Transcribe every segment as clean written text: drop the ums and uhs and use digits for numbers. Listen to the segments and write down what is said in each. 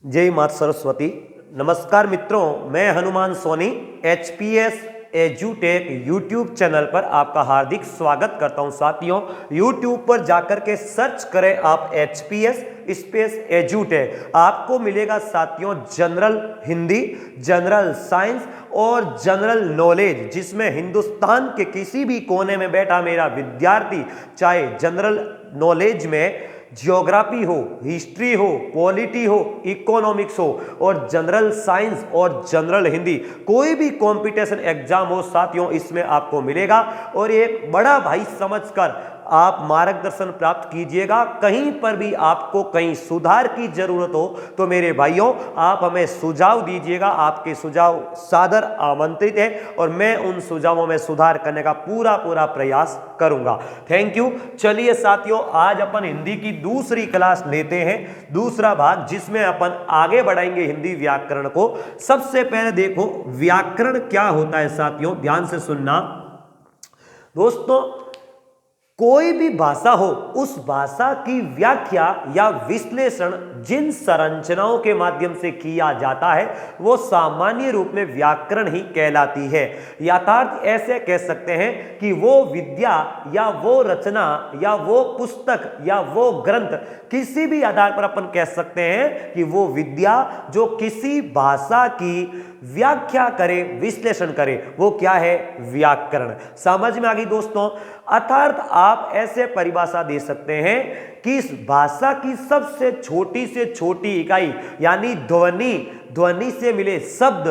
जय माता सरस्वती। नमस्कार मित्रों, मैं हनुमान सोनी HPS एजुटेक यूट्यूब चैनल पर आपका हार्दिक स्वागत करता हूं। साथियों, यूट्यूब पर जाकर के सर्च करें आप HPS स्पेस एजुटेक, आपको मिलेगा साथियों जनरल हिंदी, जनरल साइंस और जनरल नॉलेज, जिसमें हिंदुस्तान के किसी भी कोने में बैठा मेरा विद्यार्थी चाहे जनरल नॉलेज में ज्योग्राफी हो, हिस्ट्री हो, पॉलिटी हो, इकोनॉमिक्स हो और जनरल साइंस और जनरल हिंदी, कोई भी कंपटीशन एग्जाम हो साथियों, इसमें आपको मिलेगा। और एक बड़ा भाई समझकर आप मार्गदर्शन प्राप्त कीजिएगा। कहीं पर भी आपको कहीं सुधार की जरूरत हो तो मेरे भाइयों आप हमें सुझाव दीजिएगा। आपके सुझाव सादर आमंत्रित है और मैं उन सुझावों में सुधार करने का पूरा प्रयास करूंगा। Thank you. चलिए साथियों, आज अपन हिंदी की दूसरी क्लास लेते हैं, दूसरा भाग, जिसमें अपन आगे बढ़ाएंगे हिंदी व्याकरण को। सबसे पहले देखो व्याकरण क्या होता है साथियों, ध्यान से सुनना दोस्तों। कोई भी भाषा हो, उस भाषा की व्याख्या या विश्लेषण जिन संरचनाओं के माध्यम से किया जाता है वो सामान्य रूप में व्याकरण ही कहलाती है। यथार्थ ऐसे कह सकते हैं कि वो विद्या या वो रचना या वो पुस्तक या वो ग्रंथ, किसी भी आधार पर अपन कह सकते हैं कि वो विद्या जो किसी भाषा की व्याख्या करे, विश्लेषण करे, वो क्या है? व्याकरण। समझ में आ गई दोस्तों? अर्थात आप ऐसे परिभाषा दे सकते हैं कि इस भाषा की सबसे छोटी से छोटी इकाई यानी ध्वनि से मिले शब्द,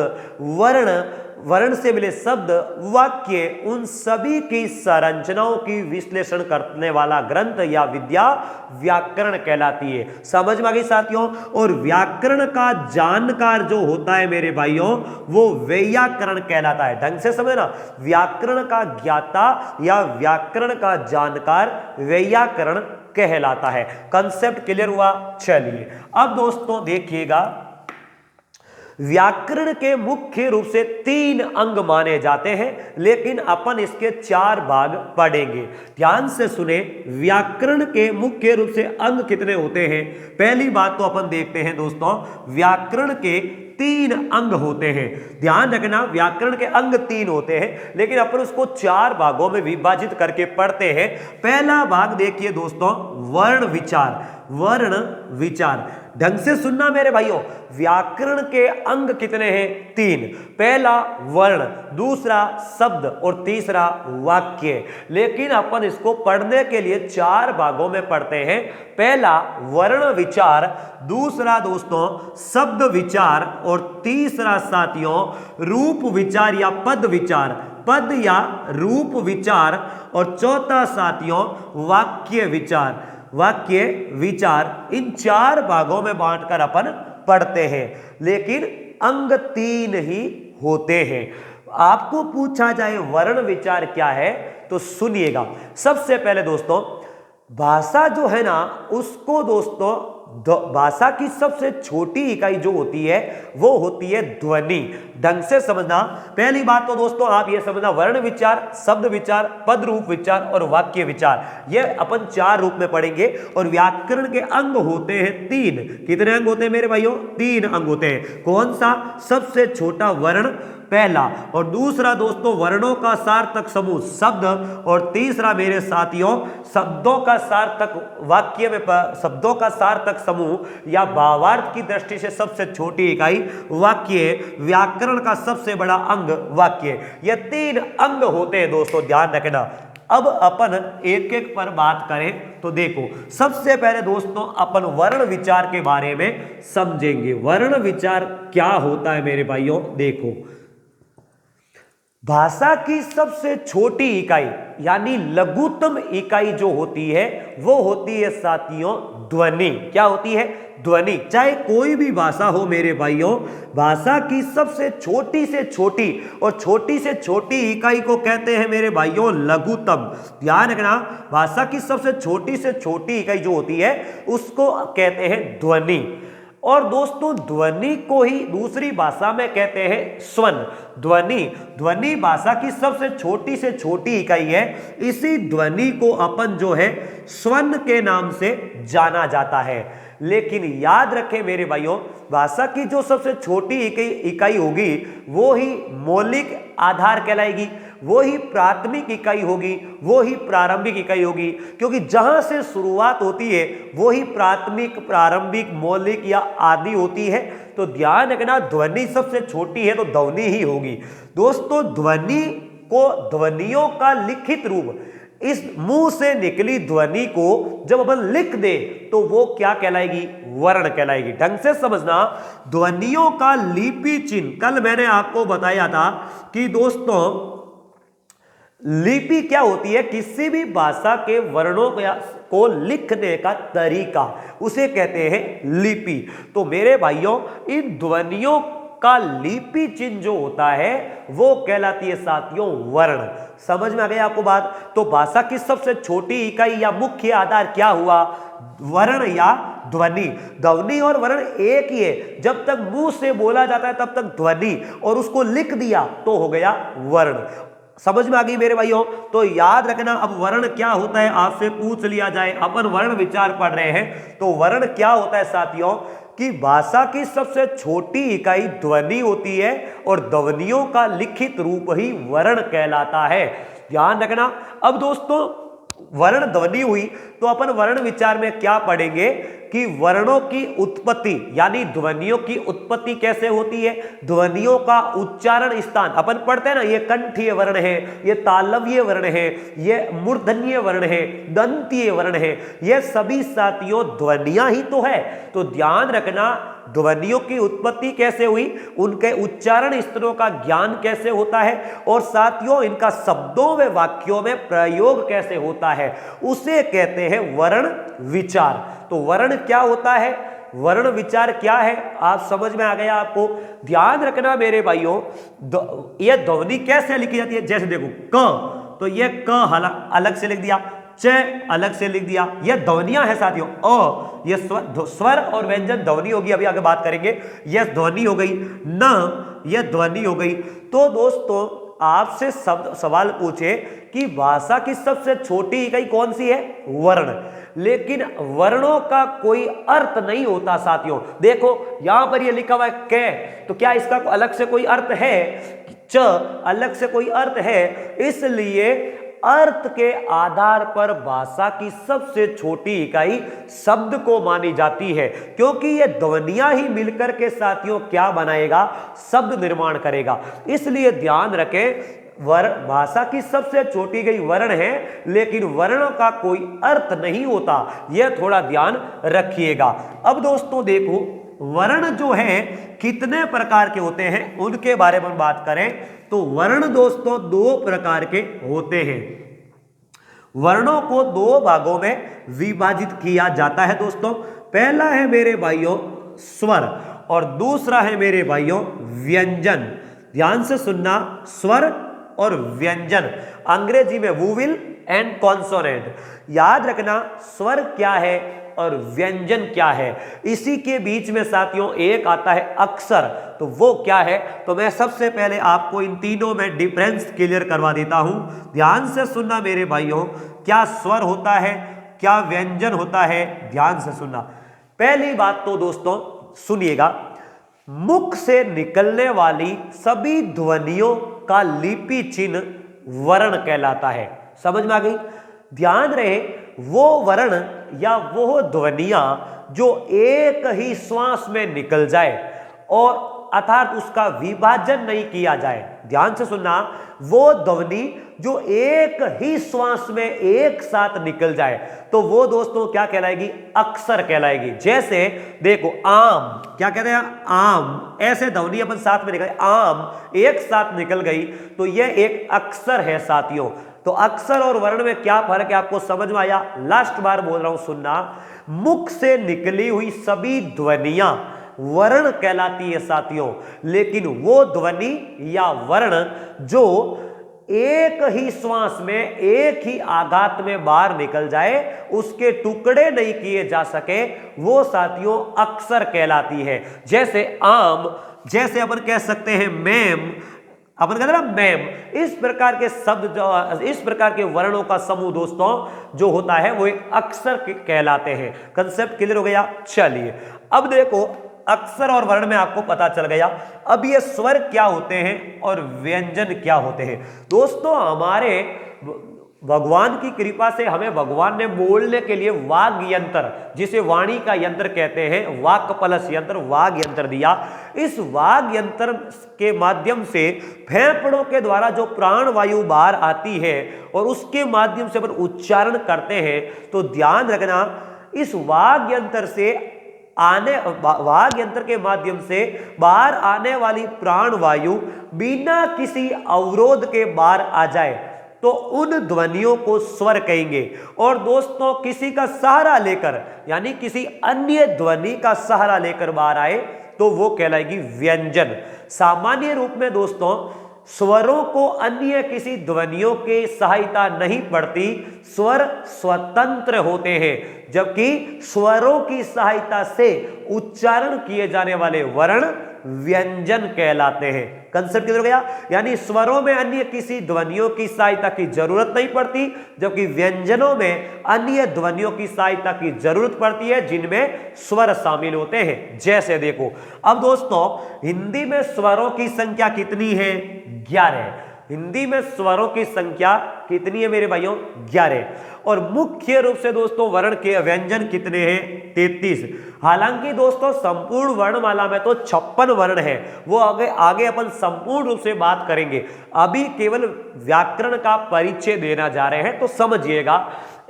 वर्ण से मिले शब्द, वाक्य, उन सभी की संरचनाओं की विश्लेषण करने वाला ग्रंथ या विद्या व्याकरण कहलाती है। समझ में आ गई साथियों? और व्याकरण का जानकार जो होता है मेरे भाइयों, वो वैयाकरण कहलाता है। ढंग से समझना, व्याकरण का ज्ञाता या व्याकरण का जानकार वैयाकरण कहलाता है। कंसेप्ट क्लियर हुआ? चलिए अब दोस्तों देखिएगा, व्याकरण के मुख्य रूप से 3 अंग माने जाते हैं, लेकिन अपन इसके 4 भाग पढ़ेंगे। ध्यान से सुने, व्याकरण के मुख्य रूप से अंग कितने होते हैं? पहली बात तो अपन देखते हैं दोस्तों, व्याकरण के 3 अंग होते हैं। ध्यान रखना, व्याकरण के अंग 3 होते हैं, लेकिन अपन उसको 4 भागों में विभाजित करके पढ़ते हैं। पहला भाग देखिए दोस्तों, वर्ण विचार। ढंग से सुनना मेरे भाइयों, व्याकरण के अंग कितने हैं? 3। पहला वर्ण, दूसरा शब्द और तीसरा वाक्य। लेकिन अपन इसको पढ़ने के लिए 4 भागों में पढ़ते हैं। पहला वर्ण विचार, दूसरा दोस्तों शब्द विचार और तीसरा साथियों रूप विचार या पद या रूप विचार और चौथा साथियों वाक्य विचार। इन 4 भागों में बांटकर अपन पढ़ते हैं, लेकिन अंग 3 ही होते हैं। आपको पूछा जाए वर्ण विचार क्या है तो सुनिएगा। सबसे पहले दोस्तों, भाषा जो है ना, उसको दोस्तों भाषा की सबसे छोटी इकाई जो होती है वो होती है ध्वनि। ढंग से समझना, पहली बात तो दोस्तों आप ये समझना, वर्ण विचार, शब्द विचार, पद रूप विचार और वाक्य विचार, ये अपन 4 रूप में पढ़ेंगे। और व्याकरण के अंग होते हैं 3। कितने अंग होते हैं मेरे भाइयों? 3 अंग होते हैं। कौन सा? सबसे छोटा वर्ण पहला, और दूसरा दोस्तों वर्णों का सार्थक समूह शब्द, और तीसरा मेरे साथियों शब्दों का सार्थक वाक्य में शब्दों का सार्थक समूह या भावार्थ की दृष्टि से सबसे छोटी इकाई वाक्य। व्याकरण का सबसे बड़ा अंग वाक्य। ये 3 अंग होते हैं दोस्तों, ध्यान रखना। अब अपन एक एक पर बात करें तो देखो, सबसे पहले दोस्तों अपन वर्ण विचार के बारे में समझेंगे। वर्ण विचार क्या होता है मेरे भाइयों? देखो, भाषा की सबसे छोटी इकाई यानी लघुतम इकाई जो होती है वो होती है साथियों ध्वनि। क्या होती है? ध्वनि। चाहे कोई भी भाषा हो मेरे भाइयों, भाषा की सबसे छोटी से छोटी और छोटी से छोटी इकाई को कहते हैं मेरे भाइयों लघुतम। ध्यान रखना, भाषा की सबसे छोटी इकाई जो होती है उसको कहते हैं ध्वनि। और दोस्तों ध्वनि को ही दूसरी भाषा में कहते हैं स्वन। ध्वनि भाषा की सबसे छोटी से छोटी इकाई है। इसी ध्वनि को अपन जो है स्वन के नाम से जाना जाता है। लेकिन याद रखें मेरे भाइयों, भाषा की जो सबसे छोटी इकाई होगी वो ही मौलिक आधार कहलाएगी, वो ही प्राथमिक इकाई होगी, वो ही प्रारंभिक इकाई होगी, क्योंकि जहां से शुरुआत होती है वो ही प्राथमिक, प्रारंभिक, मौलिक या आदि होती है। तो ध्यान रखना, ध्वनि सबसे छोटी है तो ध्वनि ही होगी। दोस्तों, ध्वनि को, ध्वनियों का लिखित रूप, इस मुंह से निकली ध्वनि को जब अपन लिख दे तो वो क्या कहलाएगी? वर्ण कहलाएगी। ढंग से समझना, ध्वनियों का लिपि चिन्ह, कल मैंने आपको बताया था कि दोस्तों लिपि क्या होती है? किसी भी भाषा के वर्णों को लिखने का तरीका, उसे कहते हैं लिपि। तो मेरे भाइयों, इन ध्वनियों का लिपि चिन्ह जो होता है वो कहलाती है साथियों वर्ण। समझ में आ गई आपको बात? तो भाषा की सबसे छोटी इकाई या मुख्य आधार क्या हुआ? वर्ण या ध्वनि। ध्वनि और वर्ण एक ही है, जब तक मुंह से बोला जाता है तब तक ध्वनि, और उसको लिख दिया तो हो गया वर्ण। समझ में आ गई मेरे भाइयों? तो याद रखना, अब वर्ण क्या होता है आपसे पूछ लिया जाए, अपन वर्ण विचार पढ़ रहे हैं, तो वर्ण क्या होता है साथियों कि भाषा की सबसे छोटी इकाई ध्वनि होती है और ध्वनियों का लिखित रूप ही वर्ण कहलाता है। ध्यान रखना। अब दोस्तों, वर्ण ध्वनि हुई तो अपन वर्ण विचार में क्या पढ़ेंगे कि वर्णों की उत्पत्ति, यानी ध्वनियों की उत्पत्ति कैसे होती है, ध्वनियों का उच्चारण स्थान। अपन पढ़ते हैं ना, ये कंठीय वर्ण है, ये तालव्य वर्ण है, ये मूर्धन्य वर्ण है, दंतीय वर्ण है, ये सभी साथियों ध्वनियां ही तो है। तो ध्यान रखना, ध्वनियों की उत्पत्ति कैसे हुई, उनके उच्चारण स्तरों का ज्ञान कैसे होता है, और साथियों इनका शब्दों व वाक्यों में प्रयोग कैसे होता है, उसे कहते हैं वर्ण विचार। तो वर्ण क्या होता है, वर्ण विचार क्या है, आप समझ में आ गया आपको? ध्यान रखना मेरे भाइयों, यह ध्वनि कैसे लिखी जाती है? जैसे देखो क, तो यह क अलग से लिख दिया, च अलग से लिख दिया, यह ध्वनियां है साथियों। अ, यह स्वर और व्यंजन ध्वनि होगी, अभी आगे बात करेंगे। यह ध्वनि हो गई, न यह ध्वनि हो गई। तो दोस्तों आपसे सवाल पूछे कि भाषा की सबसे छोटी इकाई कौन सी है? वर्ण। लेकिन वर्णों का कोई अर्थ नहीं होता साथियों। देखो यहां पर ये लिखा हुआ है क, तो क्या इसका अलग से कोई अर्थ है? च अलग से कोई अर्थ है? इसलिए अर्थ के आधार पर भाषा की सबसे छोटी इकाई शब्द को मानी जाती है, क्योंकि ये ध्वनियां ही मिलकर के साथियों क्या बनाएगा? शब्द निर्माण करेगा। इसलिए ध्यान रखें, भाषा की सबसे छोटी गई वर्ण है, लेकिन वर्णों का कोई अर्थ नहीं होता, यह थोड़ा ध्यान रखिएगा। अब दोस्तों देखो, वर्ण जो है कितने प्रकार के होते हैं उनके बारे में बात करें तो वर्ण दोस्तों दो प्रकार के होते हैं। वर्णों को दो भागों में विभाजित किया जाता है दोस्तों। पहला है मेरे भाइयों स्वर और दूसरा है मेरे भाइयों व्यंजन। ध्यान से सुनना, स्वर और व्यंजन, अंग्रेजी में वोवेल एंड कॉन्सोनेंट। याद रखना, स्वर क्या है और व्यंजन क्या है, इसी के बीच में साथियों एक आता है अक्षर। तो वो क्या है? तो मैं सबसे पहले आपको इन तीनों में डिफरेंस क्लियर करवा देता हूं। ध्यान से सुनना मेरे भाइयों, क्या स्वर होता है, क्या व्यंजन होता है, ध्यान से सुनना। पहली बात तो दोस्तों सुनिएगा, मुख से निकलने वाली सभी ध्वनियों का लिपि चिन्ह वर्ण कहलाता है। समझ में आ गई? ध्यान रहे, वो वर्ण या वो ध्वनियां जो एक ही श्वास में निकल जाए और अर्थात उसका विभाजन नहीं किया जाए। ध्यान से सुनना, वो ध्वनि जो एक ही श्वास में एक साथ निकल जाए तो वो दोस्तों क्या कहलाएगी? अक्षर कहलाएगी। जैसे देखो आम, क्या कहते हैं? आम, ऐसे ध्वनि अपन साथ में निकल, आम एक साथ निकल गई तो यह एक अक्षर है साथियों। तो अक्षर और वर्ण में क्या फर्क है आपको समझ में आया? लास्ट बार बोल रहा हूं, सुनना, मुख से निकली हुई सभी ध्वनियां वर्ण कहलाती है साथियों, लेकिन वो ध्वनि या वर्ण जो एक ही श्वास में एक ही आघात में बाहर निकल जाए, उसके टुकड़े नहीं किए जा सके, वो साथियों अक्षर कहलाती है। जैसे आम, जैसे अपन कह सकते हैं मैम, अपन कहते हैं ना मैम। इस प्रकार के शब्द इस प्रकार के वर्णों का समूह दोस्तों जो होता है वो एक अक्षर कहलाते हैं। कंसेप्ट क्लियर हो गया। चलिए अब देखो अक्षर और वर्ण में आपको पता चल गया। अब ये स्वर क्या होते हैं और व्यंजन क्या होते हैं। दोस्तों हमारे भगवान की कृपा से हमें भगवान ने बोलने के लिए वाग यंत्र, जिसे वाणी का यंत्र कहते हैं, वाक प्लस यंत्र, वाग यंत्र दिया। इस वाग यंत्र के माध्यम से फेफड़ों के द्वारा जो प्राण वायु बाहर आती है और उसके माध्यम से अपन उच्चारण करते हैं, तो ध्यान रखना इस वाग यंत्र से वाग यंत्र के माध्यम से बाहर आने वाली प्राण वायु बिना किसी अवरोध के बाहर आ जाए तो उन ध्वनियों को स्वर कहेंगे। और दोस्तों किसी का सहारा लेकर यानी किसी अन्य ध्वनि का सहारा लेकर बाहर आए तो वो कहलाएगी व्यंजन। सामान्य रूप में दोस्तों स्वरों को अन्य किसी ध्वनियों की सहायता नहीं पड़ती, स्वर स्वतंत्र होते हैं, जबकि स्वरों की सहायता से उच्चारण किए जाने वाले वर्ण व्यंजन कहलाते हैं। कंसेप्ट क्लियर हो गया। यानी स्वरों में अन्य किसी ध्वनियों की सहायता की जरूरत नहीं पड़ती, जबकि व्यंजनों में अन्य ध्वनियों की सहायता की जरूरत पड़ती है जिनमें स्वर शामिल होते हैं। जैसे देखो अब दोस्तों हिंदी में स्वरों की संख्या कितनी है? 11। हिंदी में स्वरों की संख्या कितनी है मेरे भाइयों? 11। और मुख्य रूप से दोस्तों वर्ण के व्यंजन कितने हैं? 33। हालांकि दोस्तों संपूर्ण वर्णमाला में तो 56 वर्ण है, वो आगे अपन संपूर्ण रूप से बात करेंगे। अभी केवल व्याकरण का परिचय देना जा रहे हैं, तो समझिएगा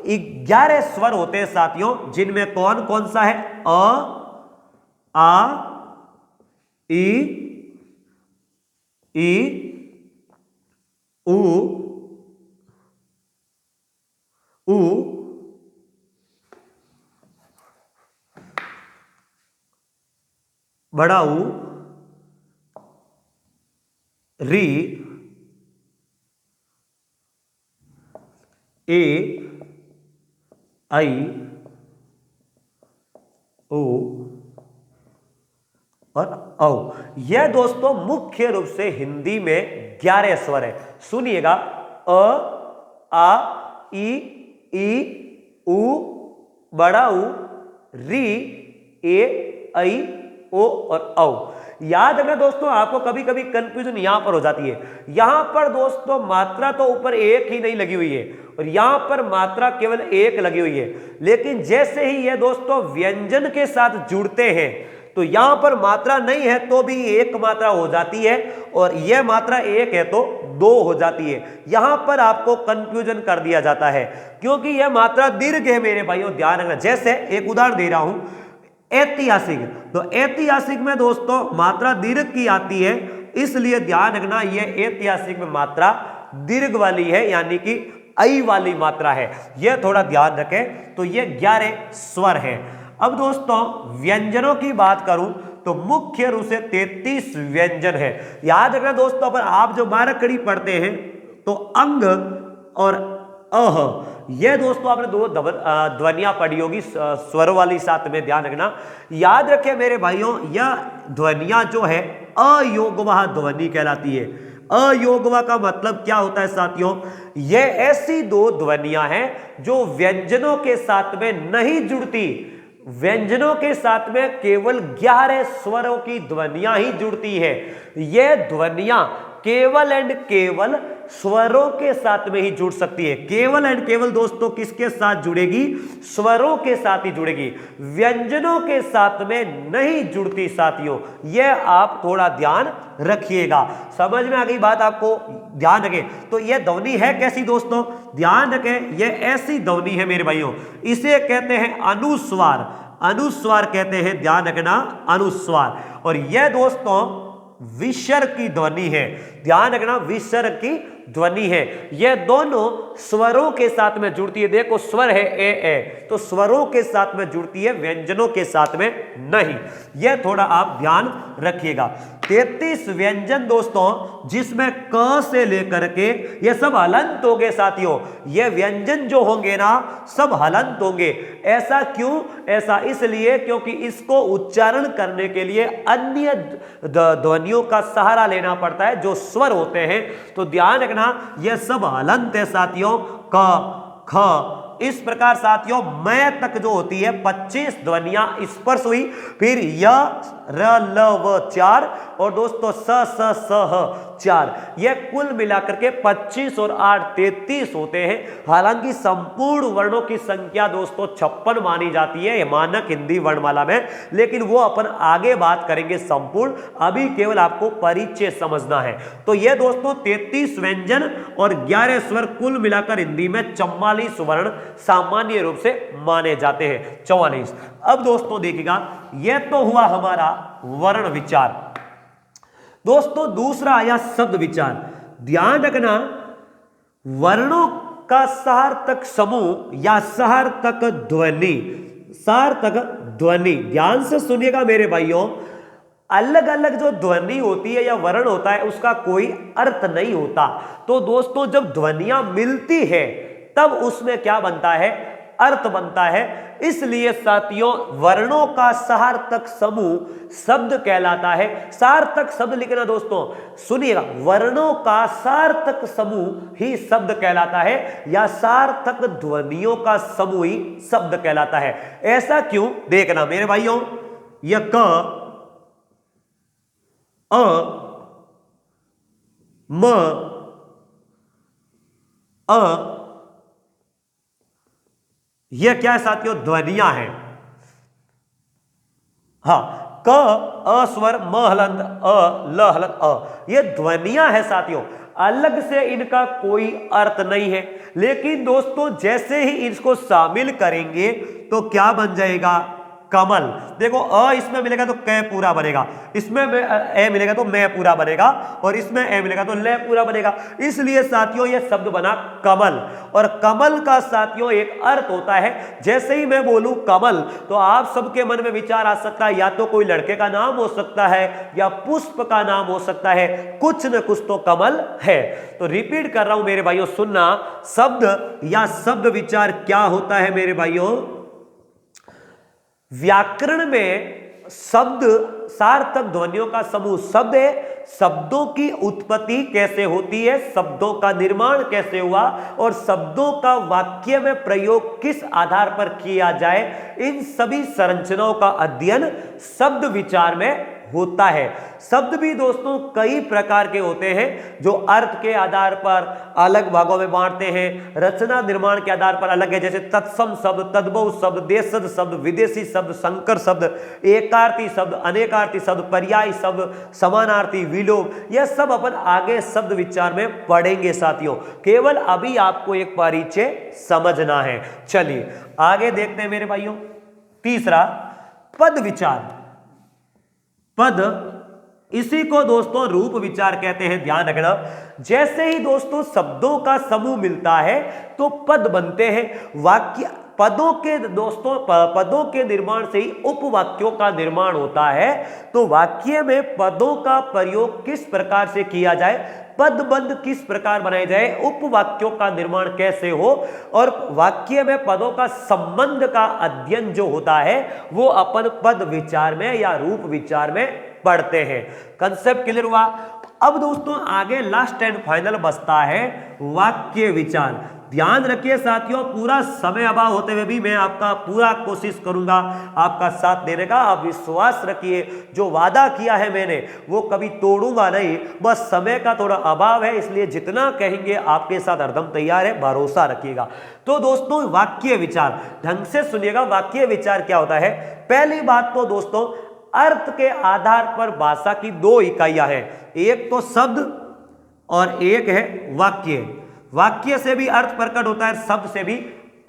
11 स्वर होते हैं साथियों, जिनमें कौन कौन सा है? अ, आ, ई, उ, बड़ा ऊ, री, ए, आई, ओ और औ। यह दोस्तों मुख्य रूप से हिंदी में 11 स्वर है। सुनिएगा अ, आ, ई, उ, बड़ा ऊ, री, ए, आई, ओ और औ। याद रखना दोस्तों आपको कभी कभी कंफ्यूजन यहां पर हो जाती है। यहां पर दोस्तों मात्रा तो ऊपर एक ही नहीं लगी हुई है और यहां पर मात्रा केवल एक लगी हुई है, लेकिन जैसे ही ये दोस्तों व्यंजन के साथ जुड़ते हैं तो यहां पर मात्रा नहीं है तो भी एक मात्रा हो जाती है और यह मात्रा एक है तो 2 हो जाती है। यहां पर आपको कंफ्यूजन कर दिया जाता है क्योंकि यह मात्रा दीर्घ है मेरे भाइयों, ध्यान रखना। जैसे एक उदाहरण दे रहा हूं ऐतिहासिक, तो ऐतिहासिक में दोस्तों मात्रा दीर्घ की आती है, इसलिए ध्यान रखना यह ऐतिहासिक में मात्रा दीर्घ वाली है यानी कि आई वाली मात्रा है, यह थोड़ा ध्यान रखें। तो यह 11 स्वर है। अब दोस्तों व्यंजनों की बात करूं तो मुख्य रूप से 33 व्यंजन है। याद रखना दोस्तों पर आप जो बारहकड़ी पढ़ते हैं तो अंग और अह, यह दोस्तों आपने 2 ध्वनियां पढ़ी होगी स्वर वाली, साथ में ध्यान रखना। याद रखें मेरे भाइयों यह ध्वनियां जो है अयोगवाह ध्वनि कहलाती है। अयोगवा का मतलब क्या होता है साथियों? यह ऐसी 2 ध्वनियां हैं जो व्यंजनों के साथ में नहीं जुड़ती। व्यंजनों के साथ में केवल 11 स्वरों की ध्वनियां ही जुड़ती है। यह ध्वनियां केवल एंड केवल स्वरों के साथ में ही जुड़ सकती है। केवल एंड केवल दोस्तों किसके साथ जुड़ेगी? स्वरों के साथ ही जुड़ेगी, व्यंजनों के साथ में नहीं जुड़ती साथियों। यह आप थोड़ा ध्यान रखिएगा। समझ में आ गई बात? आपको ध्यान रखें। तो यह ध्वनि है कैसी दोस्तों? ध्यान रखें यह ऐसी ध्वनि है मेरे भाइयों, इसे कहते हैं अनुस्वार। अनुस्वार कहते हैं, ध्यान रखना, अनुस्वार। और यह दोस्तों विसर्ग की ध्वनि है। ध्यान रखना विसर्ग की ध्वनि है। यह दोनों स्वरों के साथ में जुड़ती है। देखो स्वर है ए, तो स्वरों के साथ में जुड़ती है, व्यंजनों के साथ में नहीं। यह थोड़ा आप ध्यान रखिएगा। 33 व्यंजन दोस्तों, जिसमें क से लेकर के ये सब हलंत होंगे साथियों। ये व्यंजन जो होंगे ना सब हलंत होंगे। ऐसा क्यों? ऐसा इसलिए क्योंकि इसको उच्चारण करने के लिए अन्य ध्वनियों का सहारा लेना पड़ता है जो स्वर होते हैं। तो ध्यान रखना ये सब हलंत है साथियों। क, ख, इस प्रकार साथियों मैं तक जो होती है 25 ध्वनियां स्पर्श हुई। फिर य, र, ल, व 4 और दोस्तों स, स, स, ह 4। यह कुल मिलाकर के 25 और 8 33 होते हैं। हालांकि संपूर्ण वर्णों की संख्या दोस्तों 56 मानी जाती है मानक हिंदी वर्णमाला में, लेकिन वो अपन आगे बात करेंगे संपूर्ण। अभी केवल आपको परिचय समझना है। तो यह दोस्तों 33 व्यंजन और 11 स्वर कुल मिलाकर हिंदी में 44 वर्ण सामान्य रूप से माने जाते हैं। 44। अब दोस्तों देखिएगा, यह तो हुआ हमारा वर्ण विचार। दोस्तों दूसरा आया शब्द विचार। ध्यान रखना, वर्णों का सार्थक समूह या सार्थक ध्वनि, सार्थक ध्वनि, ध्यान से सुनिएगा मेरे भाइयों। अलग अलग जो ध्वनि होती है या वर्ण होता है उसका कोई अर्थ नहीं होता। तो दोस्तों जब ध्वनियां मिलती है तब उसमें क्या बनता है? अर्थ बनता है। इसलिए साथियों वर्णों का सार्थक समूह शब्द कहलाता है। सार्थक शब्द लिखना दोस्तों, सुनिएगा, वर्णों का सार्थक समूह ही शब्द कहलाता है या सार्थक ध्वनियों का समूह ही शब्द कहलाता है। ऐसा क्यों? देखना मेरे भाइयों, यह क, अ, म, अ, यह क्या है साथियों? ध्वनियां हैं। हाँ, क, अ स्वर, म हलंत, अ, ल हलंत, अ, ये ध्वनियां हैं साथियों। अलग से इनका कोई अर्थ नहीं है। लेकिन दोस्तों जैसे ही इसको शामिल करेंगे तो क्या बन जाएगा? कमल। देखो अ इसमें मिलेगा तो क पूरा बनेगा, इसमें ए मिलेगा तो मैं पूरा बनेगा, और इसमें ए मिलेगा तो ले पूरा बनेगा। इसलिए साथियों यह शब्द बना कमल। और कमल का साथियों एक अर्थ होता है। जैसे ही मैं बोलूं कमल तो आप सबके मन में विचार आ सकता है, या तो कोई लड़के का नाम हो सकता है या पुष्प का नाम हो सकता है, कुछ न कुछ तो कमल है। तो रिपीट कर रहा हूं मेरे भाइयों, सुनना, शब्द या शब्द विचार क्या होता है मेरे भाइयों? व्याकरण में शब्द सार्थक ध्वनियों का समूह शब्द है। शब्दों की उत्पत्ति कैसे होती है, शब्दों का निर्माण कैसे हुआ और शब्दों का वाक्य में प्रयोग किस आधार पर किया जाए, इन सभी संरचनाओं का अध्ययन शब्द विचार में होता है। शब्द भी दोस्तों कई प्रकार के होते हैं जो अर्थ के आधार पर अलग भागों में बांटते हैं, रचना निर्माण के आधार पर अलग है। जैसे तत्सम शब्द, तद्भव शब्द, देशज शब्द, विदेशी शब्द, संकर शब्द, एकार्थी शब्द, अनेकार्थी शब्द, पर्यायी शब्द, समानार्थी, विलोम, यह सब अपन आगे शब्द विचार में पढ़ेंगे साथियों। केवल अभी आपको एक परिचय समझना है। चलिए आगे देखते हैं मेरे भाइयों। तीसरा पद विचार। पद, इसी को दोस्तों रूप विचार कहते हैं। ध्यान रखना, जैसे ही दोस्तों शब्दों का समूह मिलता है तो पद बनते हैं। वाक्य पदों के दोस्तों पदों के निर्माण से ही उपवाक्यों का निर्माण होता है। तो वाक्य में पदों का प्रयोग किस प्रकार से किया जाए, पदबंध किस प्रकार बनाए जाए, उपवाक्यों का निर्माण कैसे हो, और वाक्य में पदों का संबंध का अध्ययन जो होता है वो अपन पद विचार में या रूप विचार में पढ़ते हैं। कंसेप्ट क्लियर हुआ? अब दोस्तों आगे लास्ट एंड फाइनल बचता है वाक्य विचार। ध्यान रखिए साथियों, पूरा समय अभाव होते हुए भी मैं आपका पूरा कोशिश करूंगा आपका साथ देने का। आप विश्वास रखिए, जो वादा किया है मैंने वो कभी तोड़ूंगा नहीं। बस समय का थोड़ा अभाव है, इसलिए जितना कहेंगे आपके साथ हरदम तैयार है, भरोसा रखिएगा। तो दोस्तों वाक्य विचार ढंग से सुनिएगा। वाक्य विचार क्या होता है? पहली बात तो दोस्तों अर्थ के आधार पर भाषा की दो इकाइयां हैं, एक तो शब्द और एक है वाक्य। वाक्य से भी अर्थ प्रकट होता है, शब्द से भी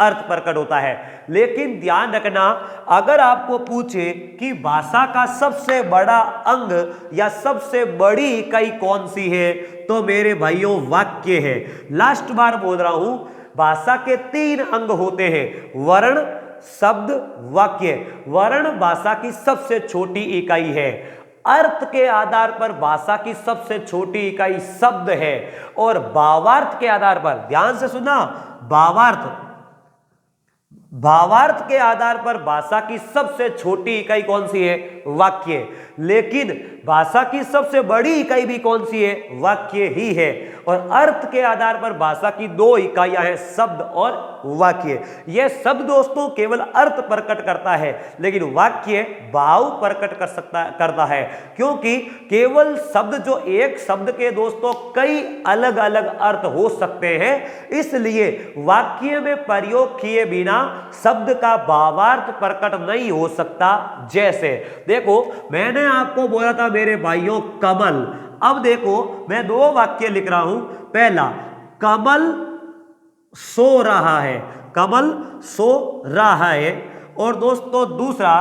अर्थ प्रकट होता है। लेकिन ध्यान रखना, अगर आपको पूछे कि भाषा का सबसे बड़ा अंग या सबसे बड़ी इकाई कौन सी है, तो मेरे भाइयों वाक्य है। लास्ट बार बोल रहा हूं, भाषा के 3 अंग होते हैं, वर्ण, शब्द, वाक्य। वर्ण भाषा की सबसे छोटी इकाई है। अर्थ के आधार पर भाषा की सबसे छोटी इकाई शब्द है और भावार्थ के आधार पर, ध्यान से सुनना, भावार्थ के आधार पर भाषा की सबसे छोटी इकाई कौन सी है? वाक्य। लेकिन भाषा की सबसे बड़ी इकाई भी कौन सी है? वाक्य ही है। और अर्थ के आधार पर भाषा की दो इकाइयां हैं, शब्द और वाक्य। यह शब्द दोस्तों केवल अर्थ प्रकट करता है, लेकिन वाक्य भाव प्रकट करता है, क्योंकि केवल शब्द, जो एक शब्द के दोस्तों कई अलग अलग अर्थ हो सकते हैं, इसलिए वाक्य में प्रयोग किए बिना शब्द का भावार्थ प्रकट नहीं हो सकता। जैसे देखो, मैंने आपको बोला था मेरे भाइयों कमल। अब देखो मैं दो वाक्य लिख रहा हूं। पहला, कमल सो रहा है, कमल सो रहा है। और दोस्तों दूसरा,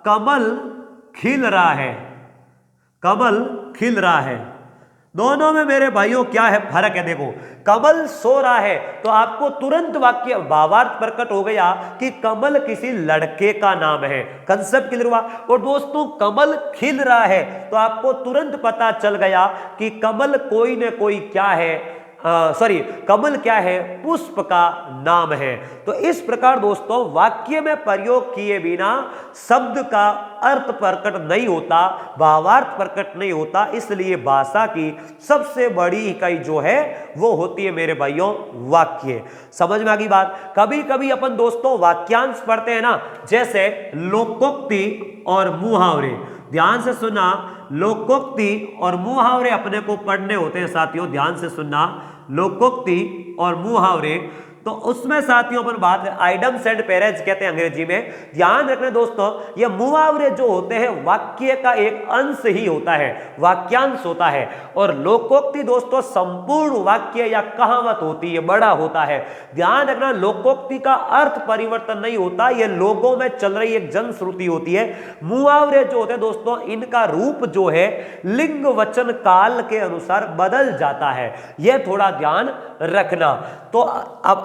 कमल खिल रहा है, कमल खिल रहा है। दोनों में मेरे भाइयों क्या है फर्क है? देखो, कमल सो रहा है तो आपको तुरंत वाक्य भावार्थ प्रकट हो गया कि कमल किसी लड़के का नाम है, कंसेप्ट क्लियर हुआ। और दोस्तों कमल खिल रहा है तो आपको तुरंत पता चल गया कि कमल कोई न कोई क्या है, कमल क्या है? पुष्प का नाम है। तो इस प्रकार दोस्तों वाक्य में प्रयोग किए बिना शब्द का अर्थ प्रकट नहीं होता, भावार्थ प्रकट नहीं होता। इसलिए भाषा की सबसे बड़ी इकाई जो है वो होती है मेरे भाइयों वाक्य। समझ में आ गई बात? कभी कभी अपन दोस्तों वाक्यांश पढ़ते हैं ना, जैसे लोकोक्ति और मुहावरे। ध्यान से सुनना, लोकोक्ति और मुहावरे अपने को पढ़ने होते हैं साथियों, ध्यान से सुनना। लोकोक्ति और मुहावरे, तो उसमें साथियों अपन बात है, आइडम्स एंड पेरेज कहते हैं अंग्रेजी में। ध्यान रखना दोस्तों, ये मुहावरे जो होते हैं वाक्य का एक अंश ही होता है, वाक्यांश होता है। और लोकोक्ति दोस्तों संपूर्ण वाक्य या कहावत होती है, बड़ा होता है। ध्यान रखना, लोकोक्ति का अर्थ परिवर्तन नहीं होता, ये लोगों में चल रही एक जनश्रुति होती है। मुहावरे जो होते हैं दोस्तों, इनका रूप जो है लिंग वचन काल के अनुसार बदल जाता है, यह थोड़ा ध्यान रखना। तो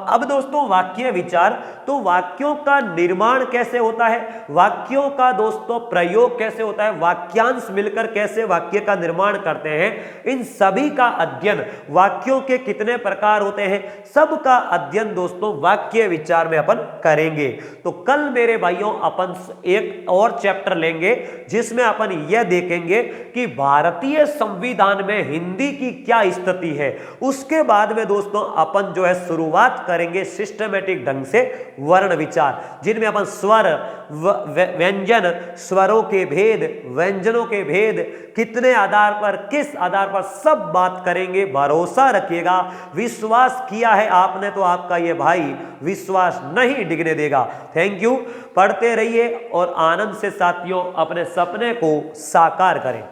अब दोस्तों वाक्य विचार, तो वाक्यों का निर्माण कैसे होता है, वाक्यों का दोस्तों प्रयोग कैसे होता है, वाक्यांश मिलकर कैसे वाक्य का निर्माण करते हैं, इन सभी का अध्ययन, वाक्यों के कितने प्रकार होते हैं, सब का अध्ययन दोस्तों वाक्य विचार में अपन करेंगे। तो कल मेरे भाइयों अपन एक और चैप्टर लेंगे जिसमें अपन यह देखेंगे कि भारतीय संविधान में हिंदी की क्या स्थिति है। उसके बाद में दोस्तों अपन जो है शुरुआत करेंगे सिस्टमेटिक ढंग से वर्ण विचार, जिनमें अपन स्वर, व्यंजन, स्वरों के भेद, व्यंजनों के भेद, कितने आधार पर, किस आधार पर, सब बात करेंगे। भरोसा रखिएगा, विश्वास किया है आपने तो आपका ये भाई विश्वास नहीं डिगने देगा। Thank you. पढ़ते रहिए और आनंद से साथियों अपने सपने को साकार करें।